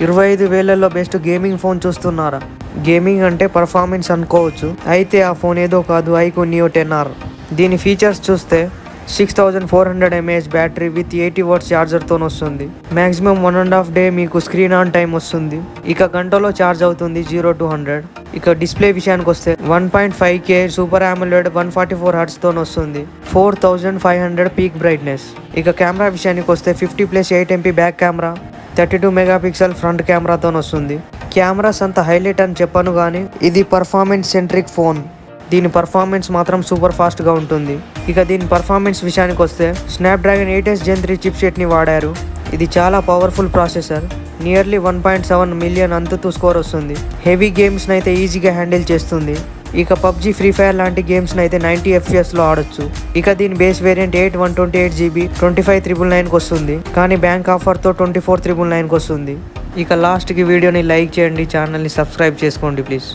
25,000లో best gaming phone చూస్తున్నారా? Gaming అంటే performance అనుకోవచ్చు, అయితే ఆ ఫోన్ ఏదో కాదు, ఐక్యూ నియో 10R. దీని ఫీచర్స్ చూస్తే 6400 mAh బ్యాటరీ విత్ 80 వాట్స్ ఛార్జర్తో వస్తుంది. మ్యాక్సిమం 1.5 డే మీకు స్క్రీన్ ఆన్ టైం వస్తుంది. ఇక గంటలో ఛార్జ్ అవుతుంది 0 to 100. ఇక డిస్ప్లే విషయానికి వస్తే 1.5K సూపర్ AMOLED 144 హెర్ట్జ్తో వస్తుంది. 4500 పీక్ బ్రైట్నెస్. ఇక కెమెరా విషయానికి వస్తే 50+8MP back camera, 32 megapixel front కెమెరాతో వస్తుంది. కెమెరాస్ అంత హైలైట్ అని చెప్పను కానీ ఇది పర్ఫార్మెన్స్ సెంట్రిక్ ఫోన్. దీని పర్ఫార్మెన్స్ మాత్రం సూపర్ ఫాస్ట్గా ఉంటుంది. ఇక దీని పర్ఫార్మెన్స్ విషయానికి వస్తే స్నాప్డ్రాగన్ 8s Gen 3 చిప్సెట్ని వాడారు. ఇది చాలా powerful processor. Nearly 1.7 million AnTuTu score వస్తుంది. హెవీ గేమ్స్ని అయితే ఈజీగా హ్యాండిల్ చేస్తుంది. ఇక పబ్జీ, ఫ్రీ ఫైర్ లాంటి గేమ్స్ని అయితే 90 FPS ఆడొచ్చు. ఇక దీని బేస్ వేరియంట్ 128GB 25,999కి వస్తుంది, కానీ బ్యాంక్ ఆఫర్తో 24,999కి వస్తుంది. ఇక లాస్ట్కి వీడియోని లైక్ చేయండి, ఛానల్ని సబ్స్క్రైబ్ చేసుకోండి ప్లీజ్.